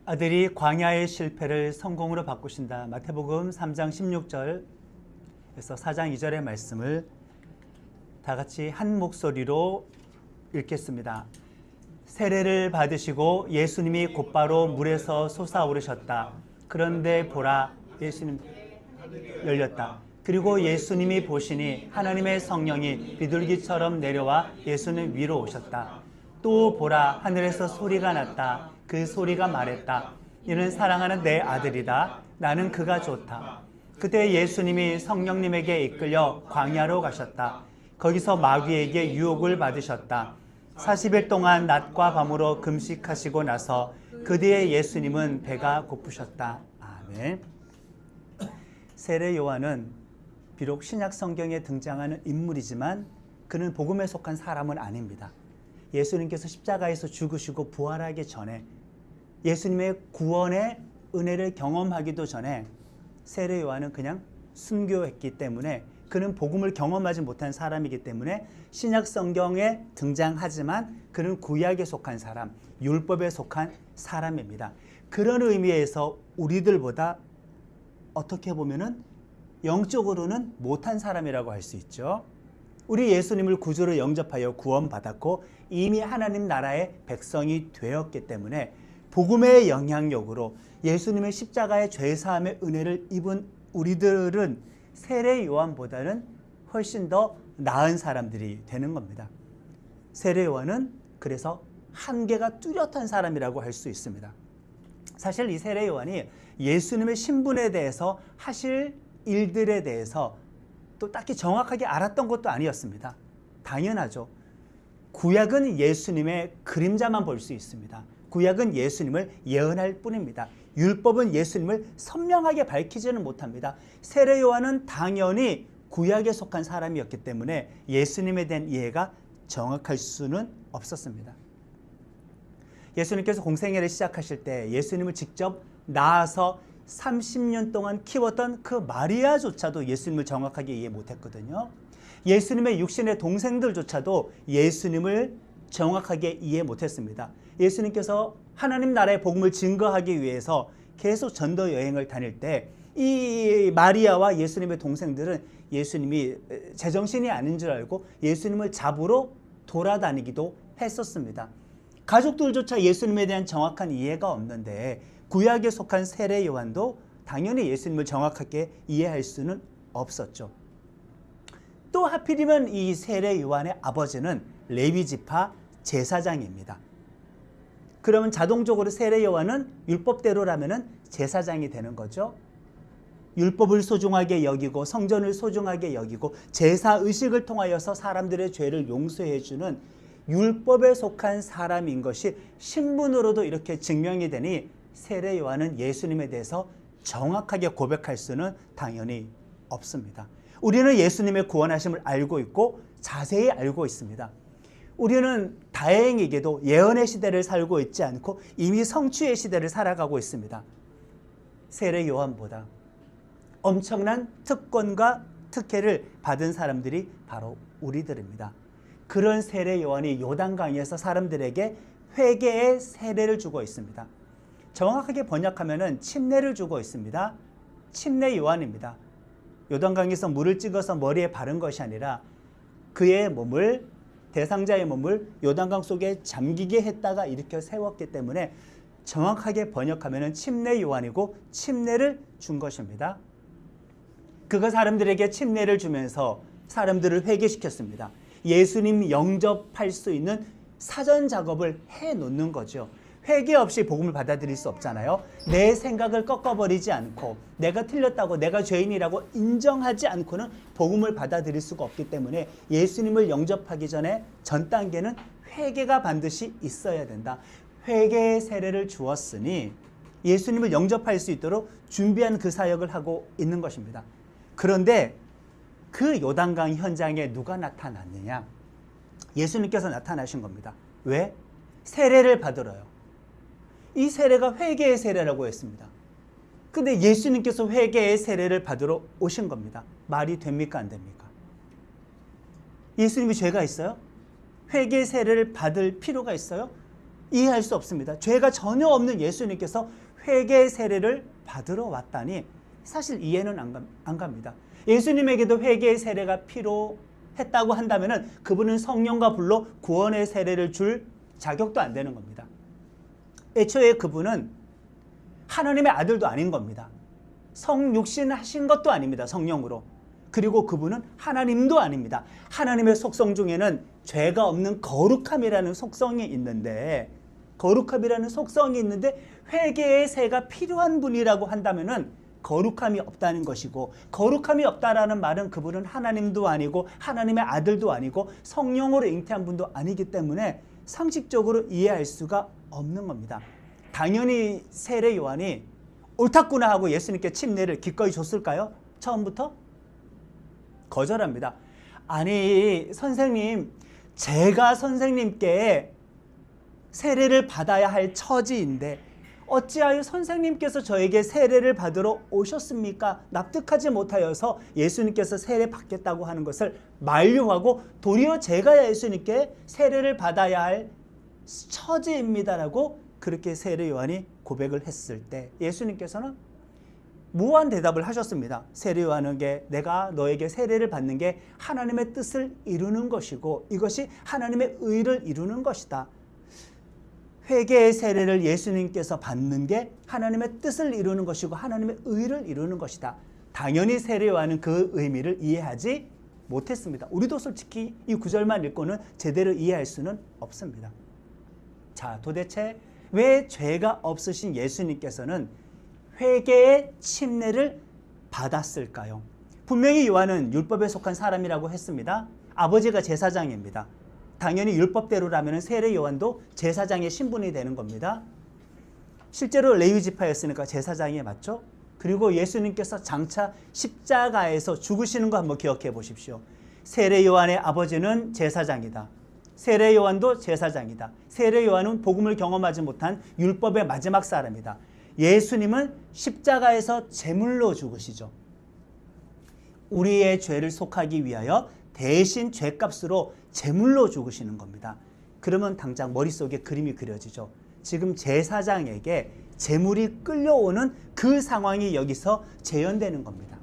아들이 광야의 실패를 성공으로 바꾸신다. 마태복음 3장 16절에서 4장 2절의 말씀을 다 같이 한 목소리로 읽겠습니다. 세례를 받으시고 예수님이 곧바로 물에서 솟아오르셨다. 그런데 보라, 예수님 열렸다. 그리고 예수님이 보시니 하나님의 성령이 비둘기처럼 내려와 예수님 위로 오셨다. 또 보라, 하늘에서 소리가 났다. 그 소리가 말했다. 이는 사랑하는 내 아들이다. 나는 그가 좋다. 그때 예수님이 성령님에게 이끌려 광야로 가셨다. 거기서 마귀에게 유혹을 받으셨다. 40일 동안 낮과 밤으로 금식하시고 나서 그 뒤에 예수님은 배가 고프셨다. 아멘. 세례 요한은 비록 신약 성경에 등장하는 인물이지만 그는 복음에 속한 사람은 아닙니다. 예수님께서 십자가에서 죽으시고 부활하기 전에 예수님의 구원의 은혜를 경험하기도 전에 세례 요한은 그냥 순교했기 때문에 그는 복음을 경험하지 못한 사람이기 때문에 신약 성경에 등장하지만 그는 구약에 속한 사람, 율법에 속한 사람입니다. 그런 의미에서 우리들보다 어떻게 보면은 영적으로는 못한 사람이라고 할 수 있죠. 우리 예수님을 구주로 영접하여 구원받았고 이미 하나님 나라의 백성이 되었기 때문에 복음의 영향력으로 예수님의 십자가의 죄사함의 은혜를 입은 우리들은 세례 요한보다는 훨씬 더 나은 사람들이 되는 겁니다. 세례 요한은 그래서 한계가 뚜렷한 사람이라고 할 수 있습니다. 사실 이 세례 요한이 예수님의 신분에 대해서 하실 일들에 대해서 또 딱히 정확하게 알았던 것도 아니었습니다. 당연하죠. 구약은 예수님의 그림자만 볼 수 있습니다. 구약은 예수님을 예언할 뿐입니다. 율법은 예수님을 선명하게 밝히지는 못합니다. 세례 요한은 당연히 구약에 속한 사람이었기 때문에 예수님에 대한 이해가 정확할 수는 없었습니다. 예수님께서 공생애를 시작하실 때 예수님을 직접 낳아서 30년 동안 키웠던 그 마리아조차도 예수님을 정확하게 이해 못했거든요. 예수님의 육신의 동생들조차도 예수님을 정확하게 이해 못했습니다. 예수님께서 하나님 나라의 복음을 증거하기 위해서 계속 전도 여행을 다닐 때 이 마리아와 예수님의 동생들은 예수님이 제정신이 아닌 줄 알고 예수님을 잡으러 돌아다니기도 했었습니다. 가족들조차 예수님에 대한 정확한 이해가 없는데 구약에 속한 세례 요한도 당연히 예수님을 정확하게 이해할 수는 없었죠. 또 하필이면 이 세례 요한의 아버지는 레위 지파 제사장입니다. 그러면 자동적으로 세례 요한은 율법대로라면은 제사장이 되는 거죠. 율법을 소중하게 여기고 성전을 소중하게 여기고 제사 의식을 통하여서 사람들의 죄를 용서해 주는 율법에 속한 사람인 것이 신분으로도 이렇게 증명이 되니 세례 요한은 예수님에 대해서 정확하게 고백할 수는 당연히 없습니다. 우리는 예수님의 구원하심을 알고 있고 자세히 알고 있습니다. 우리는 다행히게도 예언의 시대를 살고 있지 않고 이미 성취의 시대를 살아가고 있습니다. 세례 요한보다 엄청난 특권과 특혜를 받은 사람들이 바로 우리들입니다. 그런 세례 요한이 요단강에서 사람들에게 회개의 세례를 주고 있습니다. 정확하게 번역하면은 침례를 주고 있습니다. 침례 요한입니다. 요단강에서 물을 찍어서 머리에 바른 것이 아니라 그의 몸을 대상자의 몸을 요단강 속에 잠기게 했다가 일으켜 세웠기 때문에 정확하게 번역하면은 침례 요한이고 침례를 준 것입니다. 그가 사람들에게 침례를 주면서 사람들을 회개시켰습니다. 예수님 영접할 수 있는 사전 작업을 해 놓는 거죠. 회개 없이 복음을 받아들일 수 없잖아요. 내 생각을 꺾어버리지 않고 내가 틀렸다고 내가 죄인이라고 인정하지 않고는 복음을 받아들일 수가 없기 때문에 예수님을 영접하기 전에 전 단계는 회개가 반드시 있어야 된다. 회개의 세례를 주었으니 예수님을 영접할 수 있도록 준비한 그 사역을 하고 있는 것입니다. 그런데 그 요단강 현장에 누가 나타났느냐? 예수님께서 나타나신 겁니다. 왜? 세례를 받으러요. 이 세례가 회개의 세례라고 했습니다. 근데 예수님께서 회개의 세례를 받으러 오신 겁니다. 말이 됩니까? 안 됩니까? 예수님이 죄가 있어요? 회개의 세례를 받을 필요가 있어요? 이해할 수 없습니다. 죄가 전혀 없는 예수님께서 회개 세례를 받으러 왔다니 사실 이해는 안 갑니다. 예수님에게도 회개의 세례가 필요했다고 한다면 그분은 성령과 불로 구원의 세례를 줄 자격도 안 되는 겁니다. 애초에 그분은 하나님의 아들도 아닌 겁니다. 성육신 하신 것도 아닙니다. 성령으로. 그리고 그분은 하나님도 아닙니다. 하나님의 속성 중에는 죄가 없는 거룩함이라는 속성이 있는데 회개의 세가 필요한 분이라고 한다면은 거룩함이 없다는 것이고, 거룩함이 없다라는 말은 그분은 하나님도 아니고 하나님의 아들도 아니고 성령으로 잉태한 분도 아니기 때문에 상식적으로 이해할 수가 없는 겁니다. 당연히 세례 요한이 옳았구나 하고 예수님께 침례를 기꺼이 줬을까요? 처음부터? 거절합니다. 아니 선생님, 제가 선생님께 세례를 받아야 할 처지인데 어찌하여 선생님께서 저에게 세례를 받으러 오셨습니까? 납득하지 못하여서 예수님께서 세례 받겠다고 하는 것을 만류하고 도리어 제가 예수님께 세례를 받아야 할 처지입니다라고 그렇게 세례 요한이 고백을 했을 때 예수님께서는 무한 대답을 하셨습니다. 세례 요한에게 내가 너에게 세례를 받는 게 하나님의 뜻을 이루는 것이고 이것이 하나님의 의를 이루는 것이다. 회개의 세례를 예수님께서 받는 게 하나님의 뜻을 이루는 것이고 하나님의 의를 이루는 것이다. 당연히 세례 요한은 그 의미를 이해하지 못했습니다. 우리도 솔직히 이 구절만 읽고는 제대로 이해할 수는 없습니다. 자, 도대체 왜 죄가 없으신 예수님께서는 회개의 침례를 받았을까요? 분명히 요한은 율법에 속한 사람이라고 했습니다. 아버지가 제사장입니다. 당연히 율법대로라면 세례 요한도 제사장의 신분이 되는 겁니다. 실제로 레위 지파였으니까 제사장이 맞죠? 그리고 예수님께서 장차 십자가에서 죽으시는 거 한번 기억해 보십시오. 세례 요한의 아버지는 제사장이다. 세례 요한도 제사장이다. 세례 요한은 복음을 경험하지 못한 율법의 마지막 사람이다. 예수님은 십자가에서 제물로 죽으시죠. 우리의 죄를 속하기 위하여 대신 죄값으로 제물로 죽으시는 겁니다. 그러면 당장 머릿속에 그림이 그려지죠. 지금 제사장에게 제물이 끌려오는 그 상황이 여기서 재현되는 겁니다.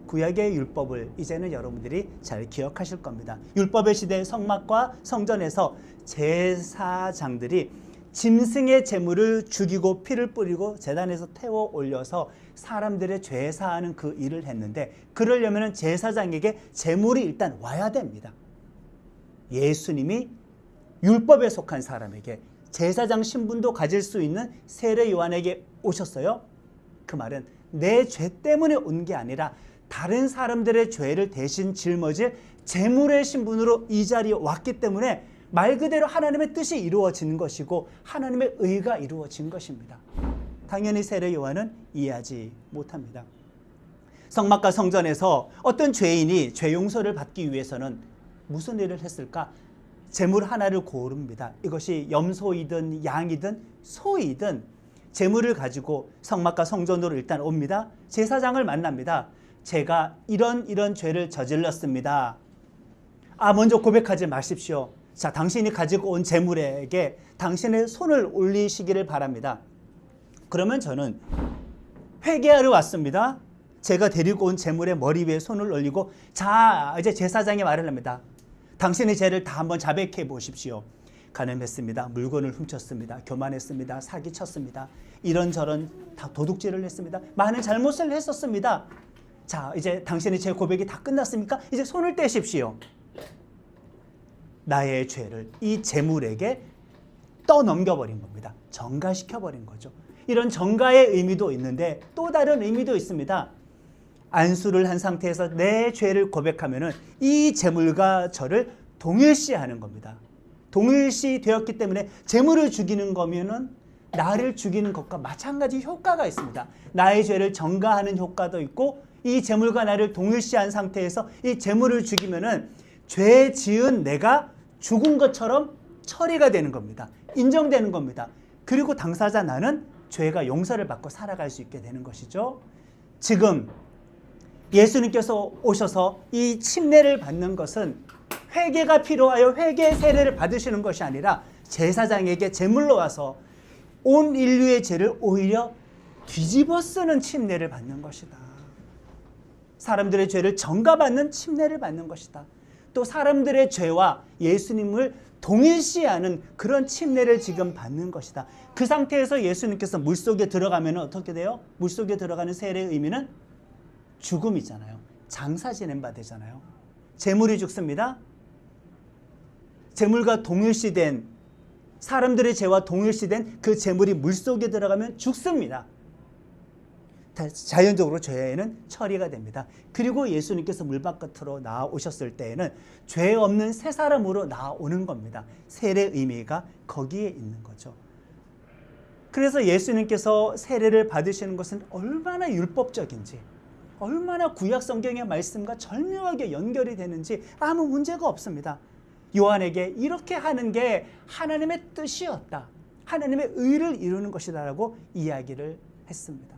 구약의 율법을 이제는 여러분들이 잘 기억하실 겁니다. 율법의 시대 성막과 성전에서 제사장들이 짐승의 제물을 죽이고 피를 뿌리고 제단에서 태워 올려서 사람들의 죄 사하는 그 일을 했는데 그러려면 제사장에게 제물이 일단 와야 됩니다. 예수님이 율법에 속한 사람에게 제사장 신분도 가질 수 있는 세례 요한에게 오셨어요. 그 말은 내 죄 때문에 온 게 아니라 다른 사람들의 죄를 대신 짊어질 제물의 신분으로 이 자리에 왔기 때문에 말 그대로 하나님의 뜻이 이루어지는 것이고 하나님의 의가 이루어진 것입니다. 당연히 세례 요한은 이해하지 못합니다. 성막과 성전에서 어떤 죄인이 죄 용서를 받기 위해서는 무슨 일을 했을까? 제물 하나를 고릅니다. 이것이 염소이든 양이든 소이든 제물을 가지고 성막과 성전으로 일단 옵니다. 제사장을 만납니다. 제가 이런 죄를 저질렀습니다. 먼저 고백하지 마십시오. 자, 당신이 가지고 온 제물에게 당신의 손을 올리시기를 바랍니다. 그러면 저는 회개하러 왔습니다. 제가 데리고 온 제물의 머리 위에 손을 올리고 자, 이제 제사장이 말을 합니다. 당신의 죄를 다 한번 자백해 보십시오. 가늠했습니다. 물건을 훔쳤습니다. 교만했습니다. 사기쳤습니다. 이런저런 다 도둑질을 했습니다. 많은 잘못을 했었습니다. 자, 이제 당신의 제 고백이 다 끝났습니까? 이제 손을 떼십시오. 나의 죄를 이 제물에게 떠넘겨버린 겁니다. 전가시켜버린 거죠. 이런 전가의 의미도 있는데 또 다른 의미도 있습니다. 안수를 한 상태에서 내 죄를 고백하면은 이 제물과 저를 동일시하는 겁니다. 동일시 되었기 때문에 제물을 죽이는 거면은 나를 죽이는 것과 마찬가지 효과가 있습니다. 나의 죄를 전가하는 효과도 있고 이 제물과 나를 동일시한 상태에서 이 제물을 죽이면은 죄 지은 내가 죽은 것처럼 처리가 되는 겁니다. 인정되는 겁니다. 그리고 당사자 나는 죄가 용서를 받고 살아갈 수 있게 되는 것이죠. 지금 예수님께서 오셔서 이 침례를 받는 것은 회개가 필요하여 회개의 세례를 받으시는 것이 아니라 제사장에게 제물로 와서 온 인류의 죄를 오히려 뒤집어 쓰는 침례를 받는 것이다. 사람들의 죄를 전가받는 침례를 받는 것이다. 또 사람들의 죄와 예수님을 동일시하는 그런 침례를 지금 받는 것이다. 그 상태에서 예수님께서 물속에 들어가면 어떻게 돼요? 물속에 들어가는 세례의 의미는 죽음이잖아요. 장사 지낸 바 되잖아요. 재물이 죽습니다. 재물과 동일시된, 사람들의 죄와 동일시된 그 재물이 물속에 들어가면 죽습니다. 자연적으로 죄는 처리가 됩니다. 그리고 예수님께서 물바깥으로 나오셨을 때에는 죄 없는 새 사람으로 나오는 겁니다. 세례의 의미가 거기에 있는 거죠. 그래서 예수님께서 세례를 받으시는 것은 얼마나 율법적인지, 얼마나 구약 성경의 말씀과 절묘하게 연결이 되는지 아무 문제가 없습니다. 요한에게 이렇게 하는 게 하나님의 뜻이었다, 하나님의 의를 이루는 것이다라고 이야기를 했습니다.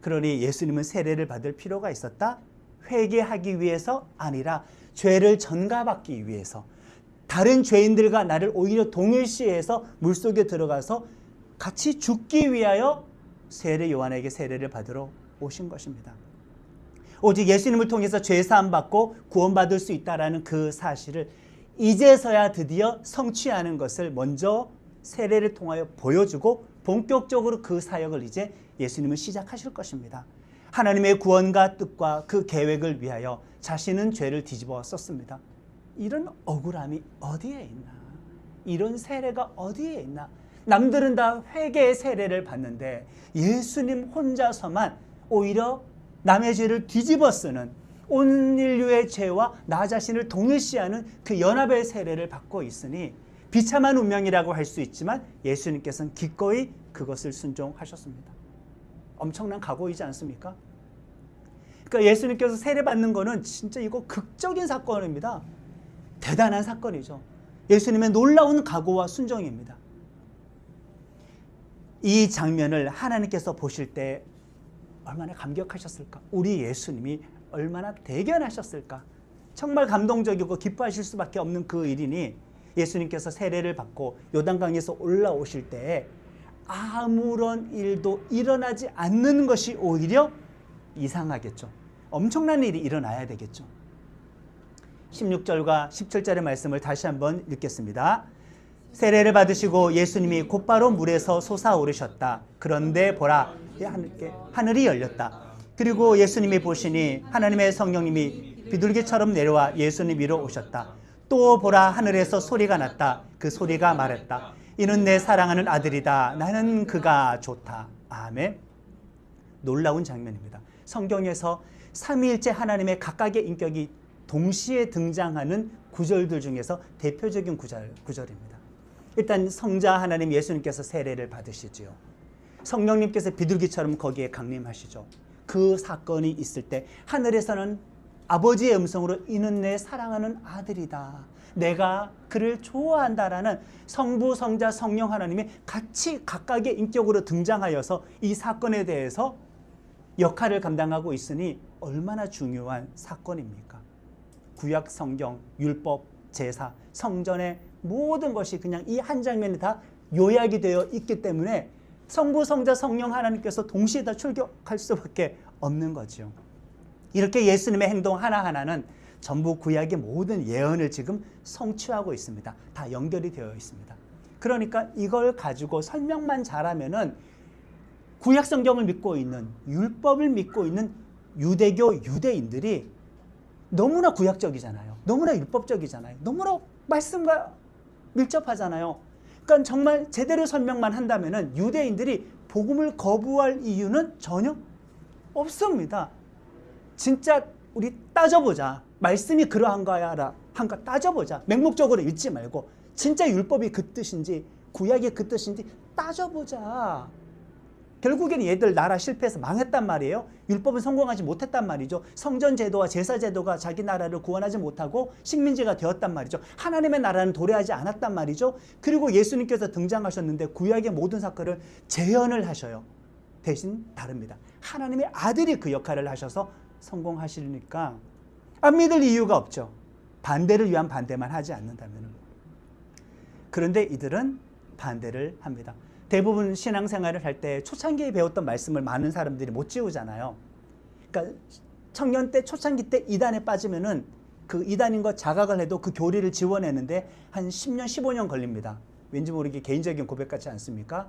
그러니 예수님은 세례를 받을 필요가 있었다? 회개하기 위해서 아니라 죄를 전가받기 위해서, 다른 죄인들과 나를 오히려 동일시해서 물속에 들어가서 같이 죽기 위하여 세례 요한에게 세례를 받으러 오신 것입니다. 오직 예수님을 통해서 죄사함 받고 구원받을 수 있다라는 그 사실을 이제서야 드디어 성취하는 것을 먼저 세례를 통하여 보여주고 본격적으로 그 사역을 이제 예수님은 시작하실 것입니다. 하나님의 구원과 뜻과 그 계획을 위하여 자신은 죄를 뒤집어 썼습니다. 이런 억울함이 어디에 있나? 이런 세례가 어디에 있나? 남들은 다 회개의 세례를 받는데 예수님 혼자서만 오히려 남의 죄를 뒤집어 쓰는, 온 인류의 죄와 나 자신을 동일시하는 그 연합의 세례를 받고 있으니 비참한 운명이라고 할 수 있지만 예수님께서는 기꺼이 그것을 순종하셨습니다. 엄청난 각오이지 않습니까? 그러니까 예수님께서 세례 받는 거는 진짜 이거 극적인 사건입니다. 대단한 사건이죠. 예수님의 놀라운 각오와 순종입니다. 이 장면을 하나님께서 보실 때 얼마나 감격하셨을까? 우리 예수님이 얼마나 대견하셨을까? 정말 감동적이고 기뻐하실 수밖에 없는 그 일이니 예수님께서 세례를 받고 요단강에서 올라오실 때에 아무런 일도 일어나지 않는 것이 오히려 이상하겠죠. 엄청난 일이 일어나야 되겠죠. 16절과 17절의 말씀을 다시 한번 읽겠습니다. 세례를 받으시고 예수님이 곧바로 물에서 솟아오르셨다. 그런데 보라, 하늘이 열렸다. 그리고 예수님이 보시니 하나님의 성령님이 비둘기처럼 내려와 예수님 위로 오셨다. 또 보라, 하늘에서 소리가 났다. 그 소리가 말했다. 이는 내 사랑하는 아들이다. 나는 그가 좋다. 아멘. 놀라운 장면입니다. 성경에서 삼위일체 하나님의 각각의 인격이 동시에 등장하는 구절들 중에서 대표적인 구절입니다. 일단 성자 하나님 예수님께서 세례를 받으시지요. 성령님께서 비둘기처럼 거기에 강림하시죠. 그 사건이 있을 때 하늘에서는 아버지의 음성으로 이는 내 사랑하는 아들이다. 내가 그를 좋아한다라는 성부, 성자, 성령 하나님이 같이 각각의 인격으로 등장하여서 이 사건에 대해서 역할을 감당하고 있으니 얼마나 중요한 사건입니까? 구약 성경, 율법, 제사, 성전의 모든 것이 그냥 이 한 장면에 다 요약이 되어 있기 때문에 성부, 성자, 성령 하나님께서 동시에 다 출격할 수밖에 없는 거죠. 이렇게 예수님의 행동 하나하나는 전부 구약의 모든 예언을 지금 성취하고 있습니다. 다 연결이 되어 있습니다. 그러니까 이걸 가지고 설명만 잘하면은 구약 성경을 믿고 있는, 율법을 믿고 있는 유대교 유대인들이 너무나 구약적이잖아요. 너무나 율법적이잖아요. 너무나 말씀과 밀접하잖아요. 그러니까 정말 제대로 설명만 한다면은 유대인들이 복음을 거부할 이유는 전혀 없습니다. 진짜 우리 따져보자. 말씀이 그러한가야 한가 따져보자. 맹목적으로 읽지 말고 진짜 율법이 그 뜻인지 구약이 그 뜻인지 따져보자. 결국에는 얘들 나라 실패해서 망했단 말이에요. 율법은 성공하지 못했단 말이죠. 성전 제도와 제사 제도가 자기 나라를 구원하지 못하고 식민지가 되었단 말이죠. 하나님의 나라는 도래하지 않았단 말이죠. 그리고 예수님께서 등장하셨는데 구약의 모든 사건을 재현을 하셔요. 대신 다릅니다. 하나님의 아들이 그 역할을 하셔서 성공하시니까 안 믿을 이유가 없죠. 반대를 위한 반대만 하지 않는다면. 그런데 이들은 반대를 합니다. 대부분 신앙생활을 할 때 초창기에 배웠던 말씀을 많은 사람들이 못 지우잖아요. 그러니까 청년 때 초창기 때 이단에 빠지면은 그 이단인 것 자각을 해도 그 교리를 지워내는데 한 10년 15년 걸립니다. 왠지 모르게 개인적인 고백 같지 않습니까?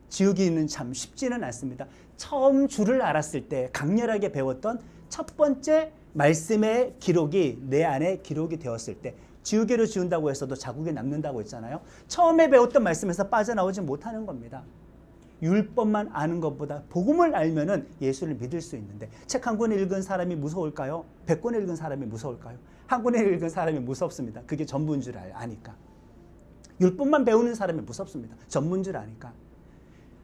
지우기는 참 쉽지는 않습니다. 처음 줄을 알았을 때 강렬하게 배웠던 첫 번째 말씀의 기록이 내 안에 기록이 되었을 때, 지우개로 지운다고 해서도 자국이 남는다고 했잖아요. 처음에 배웠던 말씀에서 빠져나오지 못하는 겁니다. 율법만 아는 것보다 복음을 알면은 예수를 믿을 수 있는데, 책 한 권 읽은 사람이 무서울까요? 100권 읽은 사람이 무서울까요? 한 권을 읽은 사람이 무섭습니다. 그게 전부인 줄 아니까. 율법만 배우는 사람이 무섭습니다. 전부인 줄 아니까.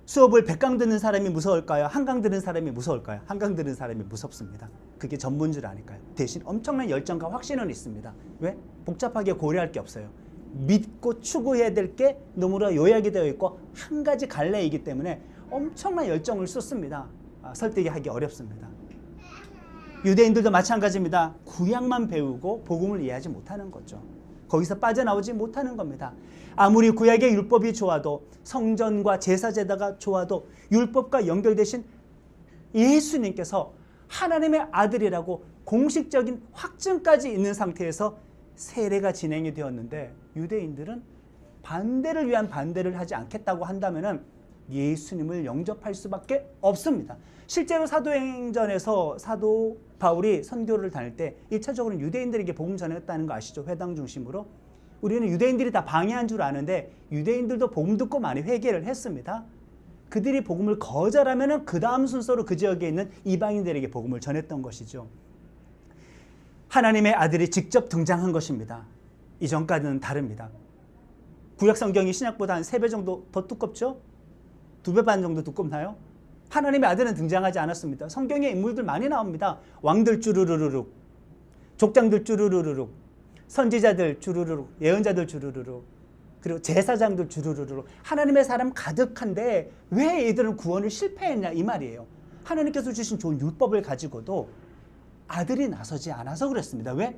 수업을 100강 듣는 사람이 무서울까요? 한 강 듣는 사람이 무서울까요? 한 강 듣는 사람이 무섭습니다. 그게 전부인 줄 아니까요. 대신 엄청난 열정과 확신은 있습니다. 왜? 복잡하게 고려할 게 없어요. 믿고 추구해야 될 게 너무나 요약이 되어 있고 한 가지 갈래이기 때문에 엄청난 열정을 쏟습니다. 설득이 하기 어렵습니다. 유대인들도 마찬가지입니다. 구약만 배우고 복음을 이해하지 못하는 거죠. 거기서 빠져나오지 못하는 겁니다. 아무리 구약의 율법이 좋아도, 성전과 제사제다가 좋아도 율법과 연결되신 예수님께서 하나님의 아들이라고 공식적인 확증까지 있는 상태에서 세례가 진행이 되었는데, 유대인들은 반대를 위한 반대를 하지 않겠다고 한다면 예수님을 영접할 수밖에 없습니다. 실제로 사도행전에서 사도 바울이 선교를 다닐 때 1차적으로 유대인들에게 복음 전했다는 거 아시죠? 회당 중심으로. 우리는 유대인들이 다 방해한 줄 아는데 유대인들도 복음 듣고 많이 회개를 했습니다. 그들이 복음을 거절하면 그 다음 순서로 그 지역에 있는 이방인들에게 복음을 전했던 것이죠. 하나님의 아들이 직접 등장한 것입니다. 이전까지는 다릅니다. 구약 성경이 신약보다 한 3배 정도 더 두껍죠? 2배 반 정도 두껍나요? 하나님의 아들은 등장하지 않았습니다. 성경에 인물들 많이 나옵니다. 왕들 쭈루루루룩, 족장들 쭈루루루룩, 선지자들 쭈루루룩, 예언자들 쭈루루룩, 그리고 제사장들 쭈루루룩. 하나님의 사람 가득한데 왜 이들은 구원을 실패했냐 이 말이에요. 하나님께서 주신 좋은 율법을 가지고도 아들이 나서지 않아서 그랬습니다. 왜?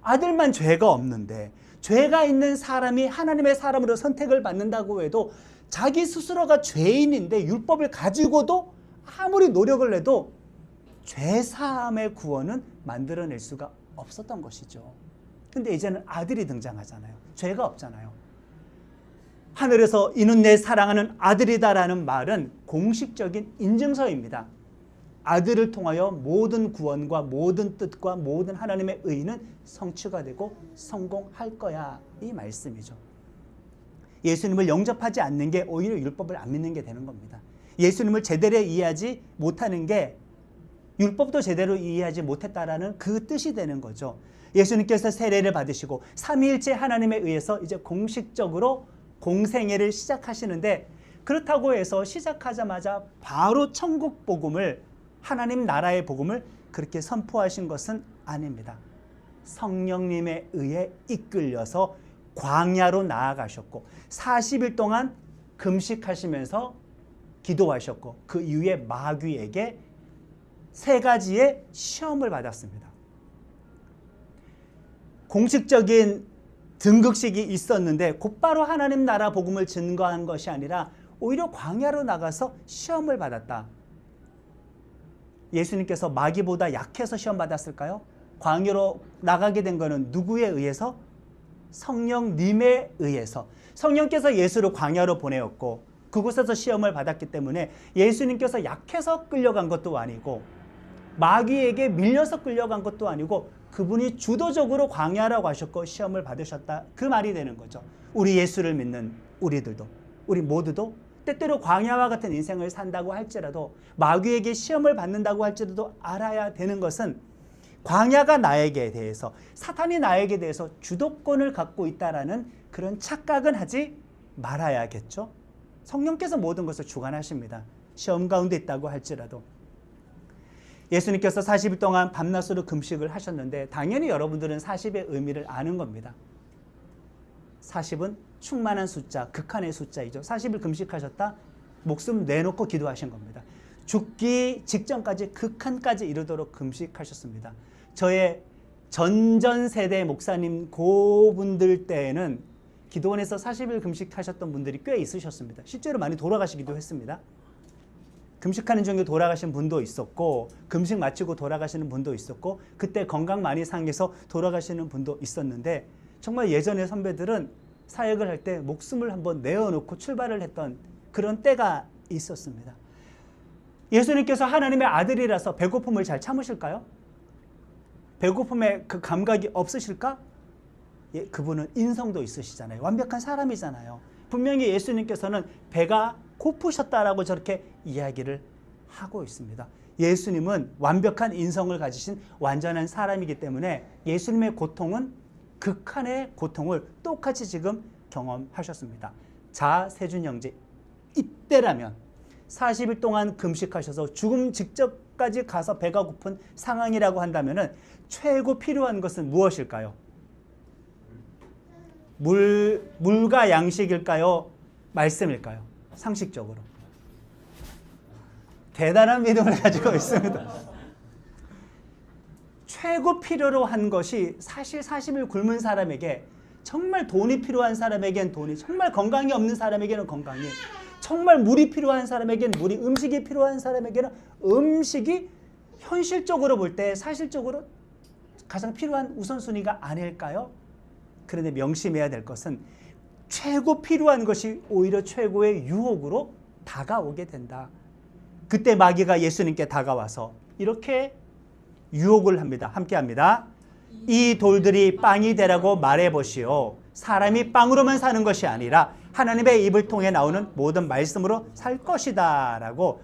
아들만 죄가 없는데, 죄가 있는 사람이 하나님의 사람으로 선택을 받는다고 해도 자기 스스로가 죄인인데 율법을 가지고도 아무리 노력을 해도 죄사함의 구원은 만들어낼 수가 없었던 것이죠. 근데 이제는 아들이 등장하잖아요. 죄가 없잖아요. 하늘에서 이는 내 사랑하는 아들이다라는 말은 공식적인 인증서입니다. 아들을 통하여 모든 구원과 모든 뜻과 모든 하나님의 의는 성취가 되고 성공할 거야, 이 말씀이죠. 예수님을 영접하지 않는 게 오히려 율법을 안 믿는 게 되는 겁니다. 예수님을 제대로 이해하지 못하는 게 율법도 제대로 이해하지 못했다라는 그 뜻이 되는 거죠. 예수님께서 세례를 받으시고 삼위일체 하나님에 의해서 이제 공식적으로 공생애를 시작하시는데, 그렇다고 해서 시작하자마자 바로 천국 복음을, 하나님 나라의 복음을 그렇게 선포하신 것은 아닙니다. 성령님에 의해 이끌려서 광야로 나아가셨고 40일 동안 금식하시면서 기도하셨고 그 이후에 마귀에게 3가지의 시험을 받았습니다. 공식적인 등극식이 있었는데 곧바로 하나님 나라 복음을 증거한 것이 아니라 오히려 광야로 나가서 시험을 받았다. 예수님께서 마귀보다 약해서 시험 받았을까요? 광야로 나가게 된 것은 누구에 의해서? 성령님에 의해서. 성령께서 예수를 광야로 보내었고 그곳에서 시험을 받았기 때문에 예수님께서 약해서 끌려간 것도 아니고 마귀에게 밀려서 끌려간 것도 아니고 그분이 주도적으로 광야라고 하셨고 시험을 받으셨다, 그 말이 되는 거죠. 우리 예수를 믿는 우리들도, 우리 모두도 때때로 광야와 같은 인생을 산다고 할지라도, 마귀에게 시험을 받는다고 할지라도 알아야 되는 것은 광야가 나에게 대해서, 사탄이 나에게 대해서 주도권을 갖고 있다라는 그런 착각은 하지 말아야겠죠. 성령께서 모든 것을 주관하십니다. 시험 가운데 있다고 할지라도. 예수님께서 40일 동안 밤낮으로 금식을 하셨는데 당연히 여러분들은 40의 의미를 아는 겁니다. 40은 충만한 숫자, 극한의 숫자이죠. 40일 금식하셨다? 목숨 내놓고 기도하신 겁니다. 죽기 직전까지 극한까지 이르도록 금식하셨습니다. 저의 전전 세대 목사님 고분들 때에는 기도원에서 40일 금식하셨던 분들이 꽤 있으셨습니다. 실제로 많이 돌아가시기도 했습니다. 금식하는 중에 돌아가신 분도 있었고 금식 마치고 돌아가시는 분도 있었고 그때 건강 많이 상해서 돌아가시는 분도 있었는데 정말 예전의 선배들은 사역을 할 때 목숨을 한번 내어놓고 출발을 했던 그런 때가 있었습니다. 예수님께서 하나님의 아들이라서 배고픔을 잘 참으실까요? 배고픔에 그 감각이 없으실까? 예, 그분은 인성도 있으시잖아요. 완벽한 사람이잖아요. 분명히 예수님께서는 배가 고프셨다라고 저렇게 이야기를 하고 있습니다. 예수님은 완벽한 인성을 가지신 완전한 사람이기 때문에 예수님의 고통은 극한의 고통을 똑같이 지금 경험하셨습니다. 자, 세준 형제, 이때라면 40일 동안 금식하셔서 죽음 직전까지 가서 배가 고픈 상황이라고 한다면 최고 필요한 것은 무엇일까요? 물과 양식일까요? 말씀일까요? 상식적으로. 대단한 믿음을 가지고 있습니다. 최고 필요로 한 것이 사실 40일 굶은 사람에게, 정말 돈이 필요한 사람에겐 돈이, 정말 건강이 없는 사람에게는 건강이, 정말 물이 필요한 사람에게는 물이, 음식이 필요한 사람에게는 음식이 현실적으로 볼 때 사실적으로 가장 필요한 우선순위가 아닐까요? 그런데 명심해야 될 것은 최고 필요한 것이 오히려 최고의 유혹으로 다가오게 된다. 그때 마귀가 예수님께 다가와서 이렇게 유혹을 합니다. 함께 합니다. 이 돌들이 빵이 되라고 말해보시오. 사람이 빵으로만 사는 것이 아니라 하나님의 입을 통해 나오는 모든 말씀으로 살 것이다 라고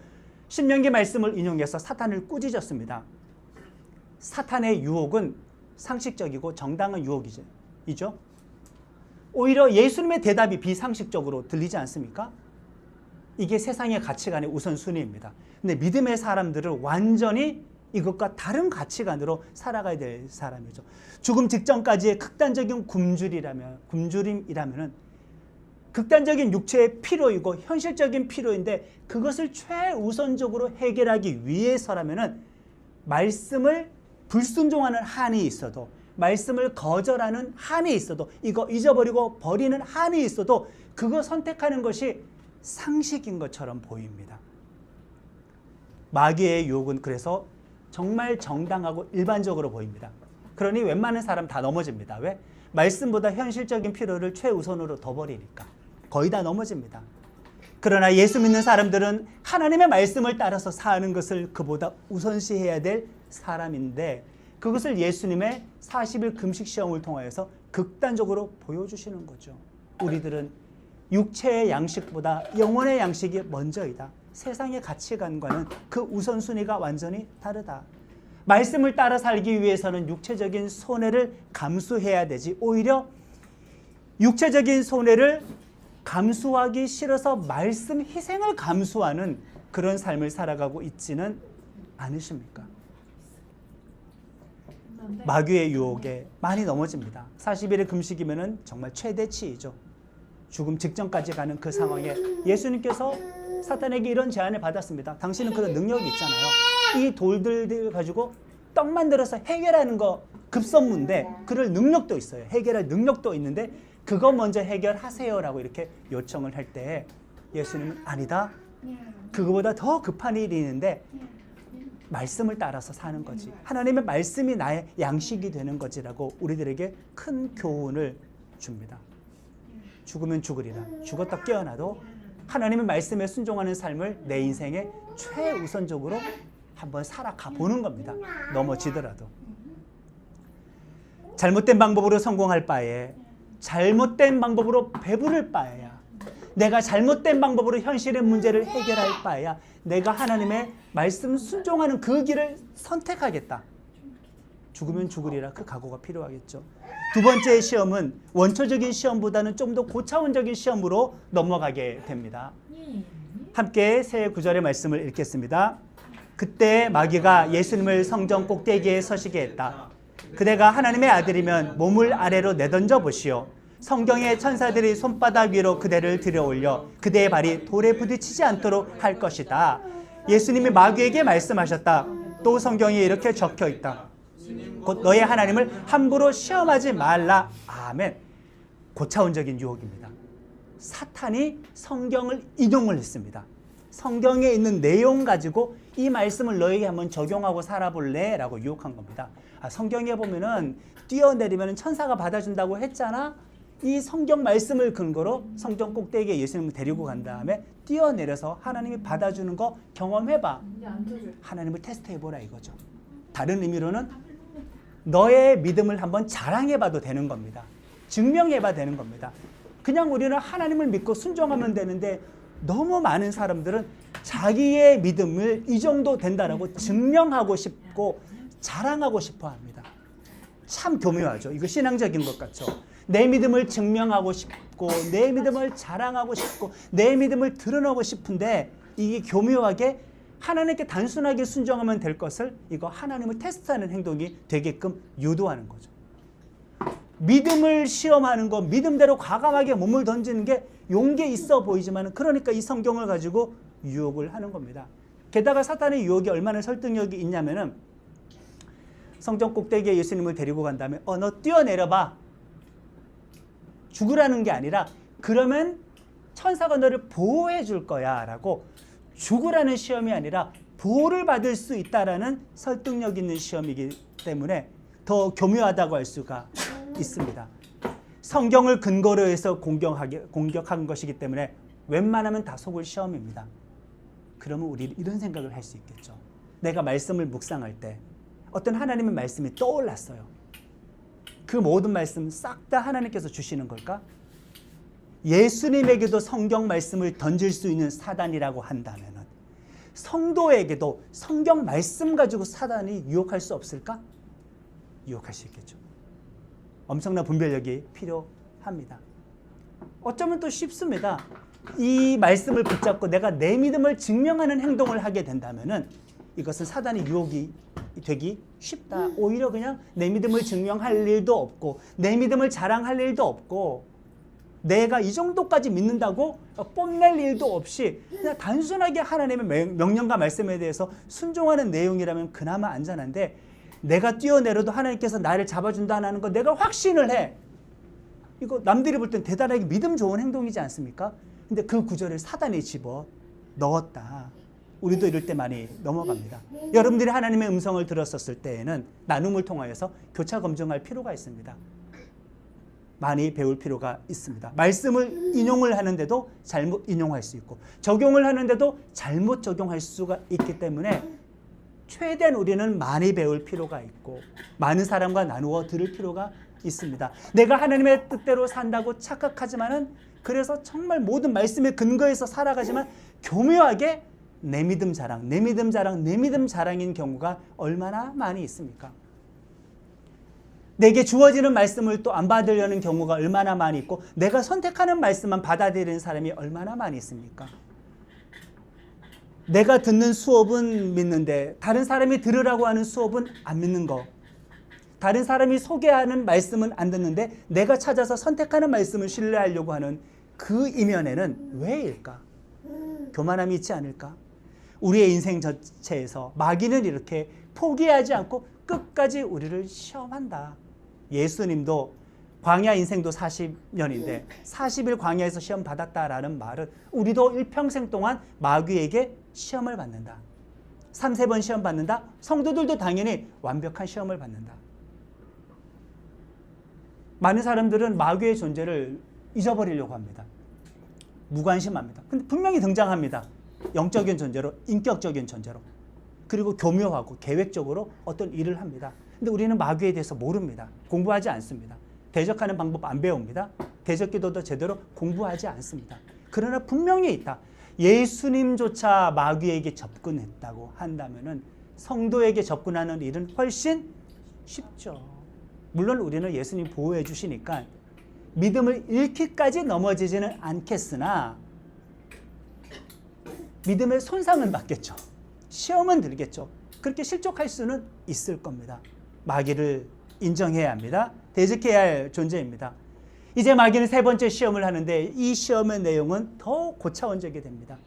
신명기 말씀을 인용해서 사탄을 꾸짖었습니다. 사탄의 유혹은 상식적이고 정당한 유혹이죠. 오히려 예수님의 대답이 비상식적으로 들리지 않습니까? 이게 세상의 가치관의 우선순위입니다. 근데 믿음의 사람들은 완전히 이것과 다른 가치관으로 살아가야 될 사람이죠. 죽음 직전까지의 극단적인 굶주림이라면 극단적인 육체의 필요이고 현실적인 필요인데 그것을 최우선적으로 해결하기 위해서라면 말씀을 불순종하는 한이 있어도, 말씀을 거절하는 한이 있어도, 이거 잊어버리고 버리는 한이 있어도 그거 선택하는 것이 상식인 것처럼 보입니다. 마귀의 유혹은 그래서 정말 정당하고 일반적으로 보입니다. 그러니 웬만한 사람 다 넘어집니다. 왜? 말씀보다 현실적인 필요를 최우선으로 더 버리니까. 거의 다 넘어집니다. 그러나 예수 믿는 사람들은 하나님의 말씀을 따라서 사는 것을 그보다 우선시해야 될 사람인데 그것을 예수님의 40일 금식 시험을 통하여서 극단적으로 보여주시는 거죠. 우리들은 육체의 양식보다 영혼의 양식이 먼저이다. 세상의 가치관과는 그 우선순위가 완전히 다르다. 말씀을 따라 살기 위해서는 육체적인 손해를 감수해야 되지, 오히려 육체적인 손해를 감수하기 싫어서 말씀 희생을 감수하는 그런 삶을 살아가고 있지는 않으십니까? 마귀의 유혹에 많이 넘어집니다. 40일의 금식이면 정말 최대치이죠. 죽음 직전까지 가는 그 상황에 예수님께서 사탄에게 이런 제안을 받았습니다. 당신은 그런 능력이 있잖아요. 이 돌들 가지고 떡 만들어서 해결하는 거 급선무인데 그럴 능력도 있어요. 해결할 능력도 있는데 그거 먼저 해결하세요라고 이렇게 요청을 할 때 예수님은 아니다. 그거보다 더 급한 일이 있는데 말씀을 따라서 사는 거지. 하나님의 말씀이 나의 양식이 되는 거지라고 우리들에게 큰 교훈을 줍니다. 죽으면 죽으리라. 죽었다 깨어나도 하나님의 말씀에 순종하는 삶을 내 인생에 최우선적으로 한번 살아가 보는 겁니다. 넘어지더라도. 잘못된 방법으로 성공할 바에 잘못된 방법으로 배부를 바에야, 내가 잘못된 방법으로 현실의 문제를 해결할 바에야 내가 하나님의 말씀 순종하는 그 길을 선택하겠다. 죽으면 죽으리라. 그 각오가 필요하겠죠. 두 번째 시험은 원초적인 시험보다는 좀 더 고차원적인 시험으로 넘어가게 됩니다. 함께 새 구절의 말씀을 읽겠습니다. 그때 마귀가 예수님을 성전 꼭대기에 서시게 했다. 그대가 하나님의 아들이면 몸을 아래로 내던져 보시오. 성경의 천사들이 손바닥 위로 그대를 들여올려 그대의 발이 돌에 부딪히지 않도록 할 것이다. 예수님이 마귀에게 말씀하셨다. 또 성경에 이렇게 적혀 있다. 곧 너의 하나님을 함부로 시험하지 말라. 아멘. 고차원적인 유혹입니다. 사탄이 성경을 인용을 했습니다. 성경에 있는 내용 가지고 이 말씀을 너에게 한번 적용하고 살아볼래? 라고 유혹한 겁니다. 성경에 보면은 뛰어내리면 천사가 받아준다고 했잖아. 이 성경 말씀을 근거로 성전 꼭대기에 예수님을 데리고 간 다음에 뛰어내려서 하나님이 받아주는 거 경험해봐. 하나님을 테스트해보라 이거죠. 다른 의미로는 너의 믿음을 한번 자랑해봐도 되는 겁니다. 증명해봐도 되는 겁니다. 그냥 우리는 하나님을 믿고 순종하면 되는데 너무 많은 사람들은 자기의 믿음을 이 정도 된다라고 증명하고 싶고 자랑하고 싶어 합니다. 참 교묘하죠. 이거 신앙적인 것 같죠. 내 믿음을 증명하고 싶고 내 믿음을 자랑하고 싶고 내 믿음을 드러내고 싶은데 이게 교묘하게 하나님께 단순하게 순종하면 될 것을 이거 하나님을 테스트하는 행동이 되게끔 유도하는 거죠. 믿음을 시험하는 거, 믿음대로 과감하게 몸을 던지는 게 용기 있어 보이지만 그러니까 이 성경을 가지고 유혹을 하는 겁니다. 게다가 사탄의 유혹이 얼마나 설득력이 있냐면은 성전 꼭대기에 예수님을 데리고 간 다음에 너 뛰어내려봐. 죽으라는 게 아니라 그러면 천사가 너를 보호해 줄 거야 라고 죽으라는 시험이 아니라 보호를 받을 수 있다라는 설득력 있는 시험이기 때문에 더 교묘하다고 할 수가 있습니다. 성경을 근거로 해서 공격한 것이기 때문에 웬만하면 다 속을 시험입니다. 그러면 우리 이런 생각을 할 수 있겠죠. 내가 말씀을 묵상할 때 어떤 하나님의 말씀이 떠올랐어요. 그 모든 말씀 싹 다 하나님께서 주시는 걸까? 예수님에게도 성경 말씀을 던질 수 있는 사단이라고 한다면 성도에게도 성경 말씀 가지고 사단이 유혹할 수 없을까? 유혹할 수 있겠죠. 엄청난 분별력이 필요합니다. 어쩌면 또 쉽습니다. 이 말씀을 붙잡고 내가 내 믿음을 증명하는 행동을 하게 된다면은 이것은 사단의 유혹이 되기 쉽다. 오히려 그냥 내 믿음을 증명할 일도 없고 내 믿음을 자랑할 일도 없고 내가 이 정도까지 믿는다고 뽐낼 일도 없이 그냥 단순하게 하나님의 명령과 말씀에 대해서 순종하는 내용이라면 그나마 안전한데 내가 뛰어내려도 하나님께서 나를 잡아준다는 거 내가 확신을 해. 이거 남들이 볼 땐 대단하게 믿음 좋은 행동이지 않습니까? 근데 그 구절을 사단이 집어 넣었다. 우리도 이럴 때 많이 넘어갑니다. 여러분들이 하나님의 음성을 들었었을 때에는 나눔을 통하여서 교차 검증할 필요가 있습니다. 많이 배울 필요가 있습니다. 말씀을 인용을 하는데도 잘못 인용할 수 있고 적용을 하는데도 잘못 적용할 수가 있기 때문에 최대한 우리는 많이 배울 필요가 있고 많은 사람과 나누어 들을 필요가 있습니다. 내가 하나님의 뜻대로 산다고 착각하지만은 그래서 정말 모든 말씀에 근거해서 살아가지만 교묘하게 내 믿음 자랑, 내 믿음 자랑, 내 믿음 자랑인 경우가 얼마나 많이 있습니까? 내게 주어지는 말씀을 또 안 받으려는 경우가 얼마나 많이 있고 내가 선택하는 말씀만 받아들이는 사람이 얼마나 많이 있습니까? 내가 듣는 수업은 믿는데 다른 사람이 들으라고 하는 수업은 안 믿는 거. 다른 사람이 소개하는 말씀은 안 듣는데 내가 찾아서 선택하는 말씀을 신뢰하려고 하는 그 이면에는 왜일까? 교만함이 있지 않을까? 우리의 인생 전체에서 마귀는 이렇게 포기하지 않고 끝까지 우리를 시험한다. 예수님도 광야 인생도 40년인데 40일 광야에서 시험 받았다라는 말은 우리도 일평생 동안 마귀에게 시험을 받는다. 3-4번 시험 받는다. 성도들도 당연히 완벽한 시험을 받는다. 많은 사람들은 마귀의 존재를 잊어버리려고 합니다. 무관심합니다. 근데 분명히 등장합니다. 영적인 존재로, 인격적인 존재로. 그리고 교묘하고 계획적으로 어떤 일을 합니다. 근데 우리는 마귀에 대해서 모릅니다. 공부하지 않습니다. 대적하는 방법 안 배웁니다. 대적기도도 제대로 공부하지 않습니다. 그러나 분명히 있다. 예수님조차 마귀에게 접근했다고 한다면은 성도에게 접근하는 일은 훨씬 쉽죠. 물론 우리는 예수님 보호해 주시니까 믿음을 잃기까지 넘어지지는 않겠으나 믿음의 손상은 받겠죠. 시험은 들겠죠. 그렇게 실족할 수는 있을 겁니다. 마귀를 인정해야 합니다. 대적해야 할 존재입니다. 이제 마귀는 세 번째 시험을 하는데 이 시험의 내용은 더 고차원적이 됩니다.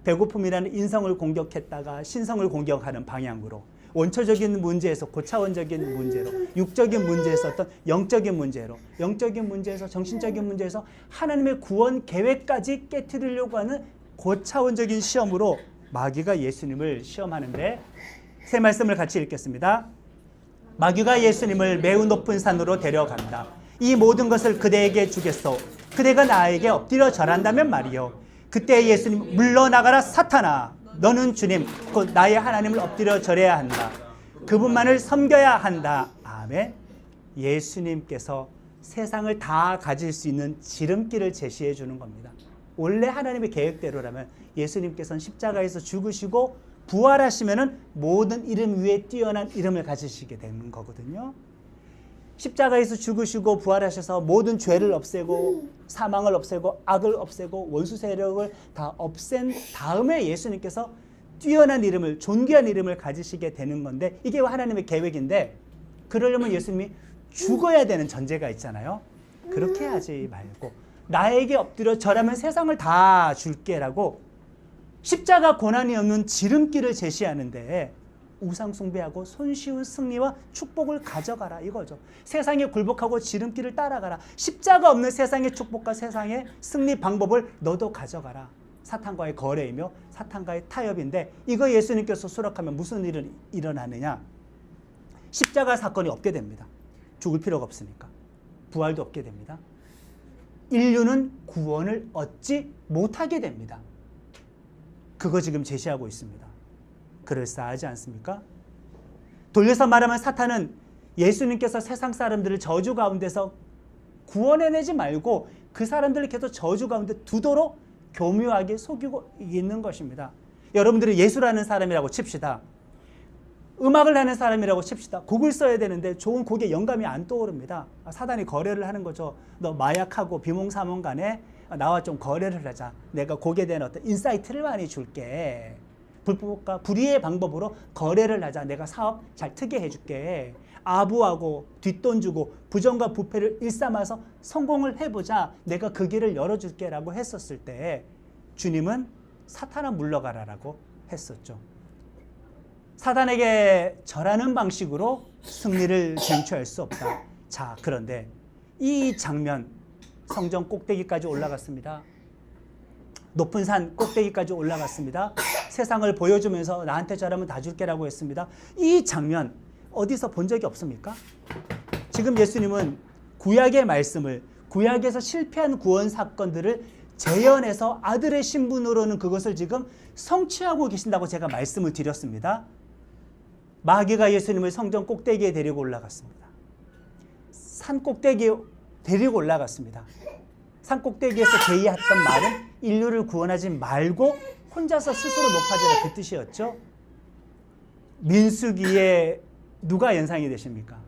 배고픔이라는 인성을 공격했다가 신성을 공격하는 방향으로 원초적인 문제에서 고차원적인 문제로, 육적인 문제에서 어떤 영적인 문제로, 영적인 문제에서 정신적인 문제에서 하나님의 구원 계획까지 깨트리려고 하는 고차원적인 시험으로 마귀가 예수님을 시험하는데, 세 말씀을 같이 읽겠습니다. 마귀가 예수님을 매우 높은 산으로 데려간다. 이 모든 것을 그대에게 주겠소. 그대가 나에게 엎드려 절한다면 말이요. 그때 예수님, 물러나가라 사탄아. 너는 주님, 곧 나의 하나님을 엎드려 절해야 한다. 그분만을 섬겨야 한다. 아멘. 예수님께서 세상을 다 가질 수 있는 지름길을 제시해 주는 겁니다. 원래 하나님의 계획대로라면 예수님께서는 십자가에서 죽으시고 부활하시면은 모든 이름 위에 뛰어난 이름을 가지시게 되는 거거든요. 십자가에서 죽으시고 부활하셔서 모든 죄를 없애고 사망을 없애고 악을 없애고 원수 세력을 다 없앤 다음에 예수님께서 뛰어난 이름을, 존귀한 이름을 가지시게 되는 건데, 이게 하나님의 계획인데, 그러려면 예수님이 죽어야 되는 전제가 있잖아요. 그렇게 하지 말고 나에게 엎드려 절하면 세상을 다 줄게라고 십자가 고난이 없는 지름길을 제시하는데, 우상 숭배하고 손쉬운 승리와 축복을 가져가라 이거죠. 세상에 굴복하고 지름길을 따라가라. 십자가 없는 세상의 축복과 세상의 승리 방법을 너도 가져가라. 사탄과의 거래이며 사탄과의 타협인데, 이거 예수님께서 수락하면 무슨 일이 일어나느냐? 십자가 사건이 없게 됩니다. 죽을 필요가 없으니까. 부활도 없게 됩니다. 인류는 구원을 얻지 못하게 됩니다. 그거 지금 제시하고 있습니다. 그럴싸하지 않습니까? 돌려서 말하면 사탄은 예수님께서 세상 사람들을 저주 가운데서 구원해내지 말고 그 사람들을 계속 저주 가운데 두도록 교묘하게 속이고 있는 것입니다. 여러분들이 예수라는 사람이라고 칩시다. 음악을 하는 사람이라고 칩시다. 곡을 써야 되는데 좋은 곡에 영감이 안 떠오릅니다. 사단이 거래를 하는 거죠. 너 마약하고 비몽사몽 간에 나와 좀 거래를 하자. 내가 곡에 대한 어떤 인사이트를 많이 줄게. 불법과 불의의 방법으로 거래를 하자. 내가 사업 잘 트게 해줄게. 아부하고 뒷돈 주고 부정과 부패를 일삼아서 성공을 해보자. 내가 그 길을 열어줄게 라고 했었을 때 주님은 사탄아 물러가라라고 했었죠. 사단에게 절하는 방식으로 승리를 쟁취할 수 없다. 자, 그런데 이 장면, 성전 꼭대기까지 올라갔습니다. 높은 산 꼭대기까지 올라갔습니다. 세상을 보여주면서 나한테 절하면 다 줄게라고 했습니다. 이 장면 어디서 본 적이 없습니까? 지금 예수님은 구약의 말씀을, 구약에서 실패한 구원 사건들을 재현해서 아들의 신분으로는 그것을 지금 성취하고 계신다고 제가 말씀을 드렸습니다. 마귀가 예수님을 성전 꼭대기에 데리고 올라갔습니다. 산 꼭대기에 데리고 올라갔습니다. 산 꼭대기에서 제의했던 말은 인류를 구원하지 말고 혼자서 스스로 높아지라, 그 뜻이었죠. 민수기에 누가 연상이 되십니까?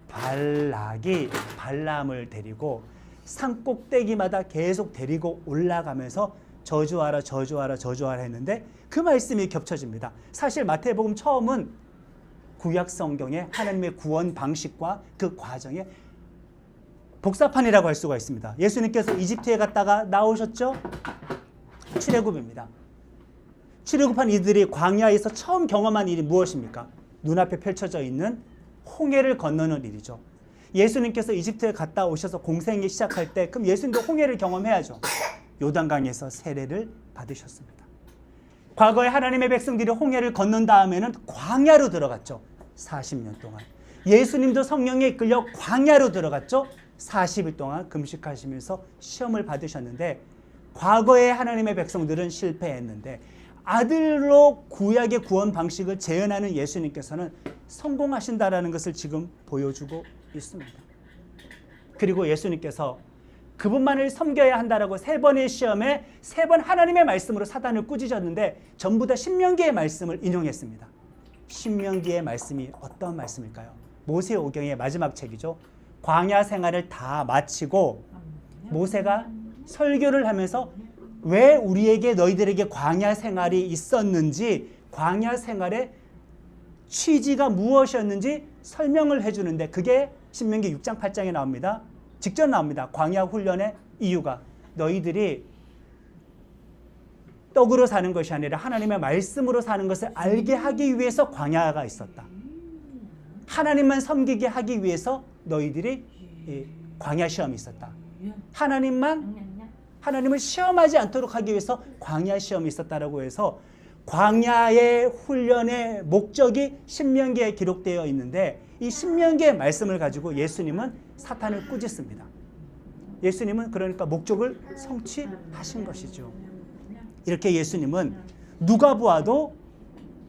발락이 발람을 데리고 산 꼭대기마다 계속 데리고 올라가면서 저주하라 저주하라 저주하라 했는데 그 말씀이 겹쳐집니다. 사실 마태복음 처음은 구약 성경의 하나님의 구원 방식과 그 과정의 복사판이라고 할 수가 있습니다. 예수님께서 이집트에 갔다가 나오셨죠? 출애굽입니다. 출애굽한 이들이 광야에서 처음 경험한 일이 무엇입니까? 눈앞에 펼쳐져 있는 홍해를 건너는 일이죠. 예수님께서 이집트에 갔다 오셔서 공생이 시작할 때 그럼 예수님도 홍해를 경험해야죠. 요단강에서 세례를 받으셨습니다. 과거에 하나님의 백성들이 홍해를 건넌 다음에는 광야로 들어갔죠. 40년 동안. 예수님도 성령에 이끌려 광야로 들어갔죠. 40일 동안 금식하시면서 시험을 받으셨는데 과거에 하나님의 백성들은 실패했는데 아들로 구약의 구원 방식을 재현하는 예수님께서는 성공하신다라는 것을 지금 보여주고 있습니다. 그리고 예수님께서 그분만을 섬겨야 한다라고 3번의 시험에 3번 하나님의 말씀으로 사단을 꾸짖었는데 전부 다 신명기의 말씀을 인용했습니다. 신명기의 말씀이 어떤 말씀일까요? 모세오경의 마지막 책이죠. 광야 생활을 다 마치고 모세가 설교를 하면서 왜 우리에게 너희들에게 광야 생활이 있었는지, 광야 생활의 취지가 무엇이었는지 설명을 해주는데 그게 신명기 6장 8장에 나옵니다. 직접 나옵니다. 광야 훈련의 이유가 너희들이 떡으로 사는 것이 아니라 하나님의 말씀으로 사는 것을 알게 하기 위해서 광야가 있었다. 하나님만 섬기게 하기 위해서 너희들이 광야 시험이 있었다. 하나님을 시험하지 않도록 하기 위해서 광야 시험이 있었다라고 해서 광야의 훈련의 목적이 신명기에 기록되어 있는데 이 신명기의 말씀을 가지고 예수님은 사탄을 꾸짖습니다. 예수님은 그러니까 목적을 성취하신 것이죠. 이렇게 예수님은 누가 보아도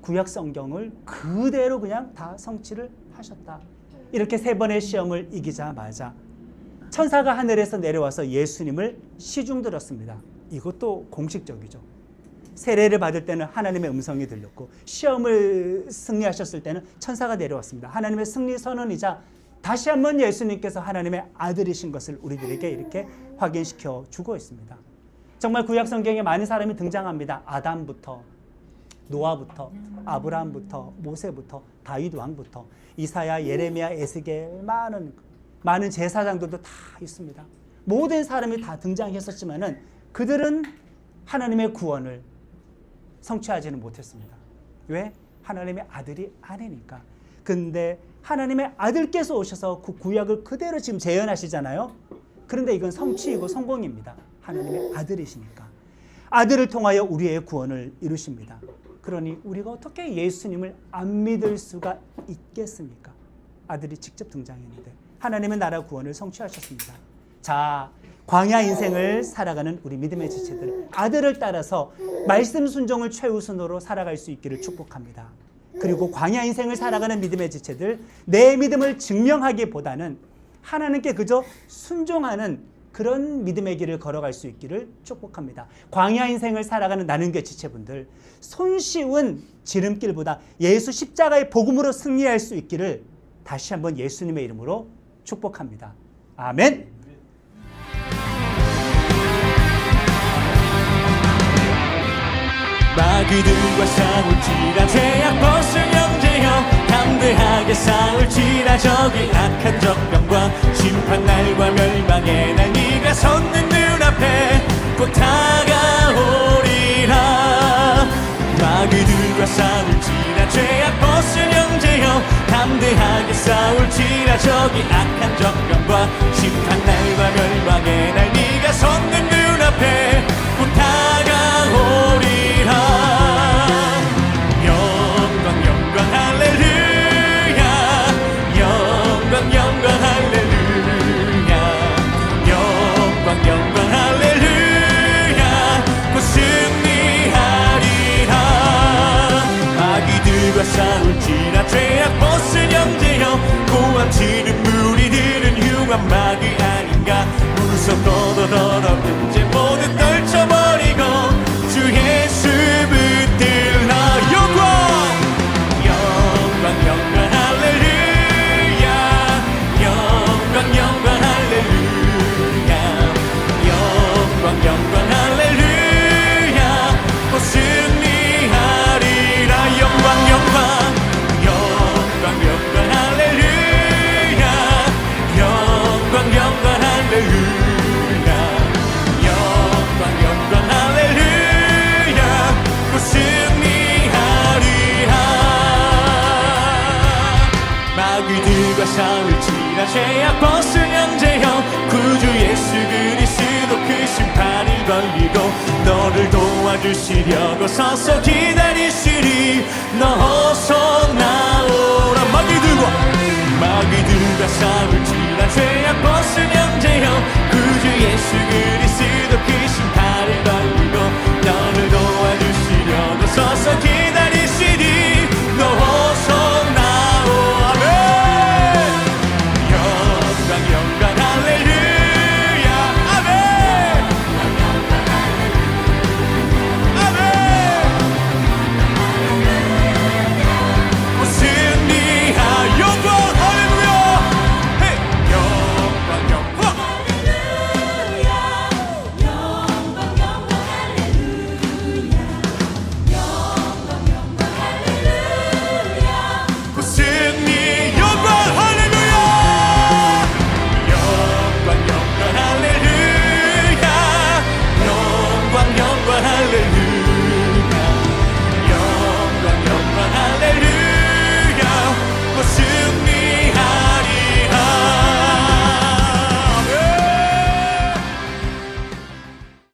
구약 성경을 그대로 그냥 다 성취를 하셨다. 이렇게 3번의 시험을 이기자마자 천사가 하늘에서 내려와서 예수님을 시중들었습니다. 이것도 공식적이죠. 세례를 받을 때는 하나님의 음성이 들렸고 시험을 승리하셨을 때는 천사가 내려왔습니다. 하나님의 승리 선언이자 다시 한번 예수님께서 하나님의 아들이신 것을 우리들에게 이렇게 확인시켜 주고 있습니다. 정말 구약 성경에 많은 사람이 등장합니다. 아담부터 노아부터 아브라함부터 모세부터 다윗 왕부터 이사야, 예레미야, 에스겔 많은 제사장들도 다 있습니다. 모든 사람이 다 등장했었지만은 그들은 하나님의 구원을 성취하지는 못했습니다. 왜? 하나님의 아들이 아니니까. 근데 하나님의 아들께서 오셔서 그 구약을 그대로 지금 재현하시잖아요. 그런데 이건 성취이고 성공입니다. 하나님의 아들이시니까. 아들을 통하여 우리의 구원을 이루십니다. 그러니 우리가 어떻게 예수님을 안 믿을 수가 있겠습니까? 아들이 직접 등장했는데 하나님의 나라 구원을 성취하셨습니다. 자, 광야 인생을 살아가는 우리 믿음의 지체들, 아들을 따라서 말씀 순종을 최우선으로 살아갈 수 있기를 축복합니다. 그리고 광야 인생을 살아가는 믿음의 지체들, 내 믿음을 증명하기보다는 하나님께 그저 순종하는 그런 믿음의 길을 걸어갈 수 있기를 축복합니다. 광야 인생을 살아가는 나눔교회 지체분들, 손쉬운 지름길보다 예수 십자가의 복음으로 승리할 수 있기를 다시 한번 예수님의 이름으로 축복합니다. 아멘. 마귀들과 싸울지라 제약 벗은 형제여, 담대하게 싸울지라 저기 악한 적병과 심판날과 멸망의 날 네가 섰는 눈앞에 곧 다가오리라. 마귀들과 싸울지라 제약 벗은 형제여, 담대하게 싸울지라 저기 악한 적병과 심판날과 멸망의 날 네가 섰는 눈앞에 곧 다가오리라. 영광 영광 할렐루야, 영광 영광 할렐루야, 영광 영광 할렐루야, 곧 승리하리라. 마귀들과 싸울지라 죄악 벗은 형제여, 고함치는 무리들은 흉한 마귀 아닌가. 무섭도도도도 이제 모두 떨쳐버리고 주 예수 붙들라. 영광 영광 영광 할렐루야, 영광 영광 할렐루야, 영광 영광 할렐루야, 곧 승리하리라. 영광 영광 영광 영광 할렐루야, 영광 영광 할렐루야, 영광 영광 할렐루야, 곧 승리하리라. 마귀들과 싸울지라 죄악 벗은 형제여, 구주 예수 그리스도 그 심판을 걸리고 너를 도와주시려고 서서 기다리시리. 너 어서 나오라. 마귀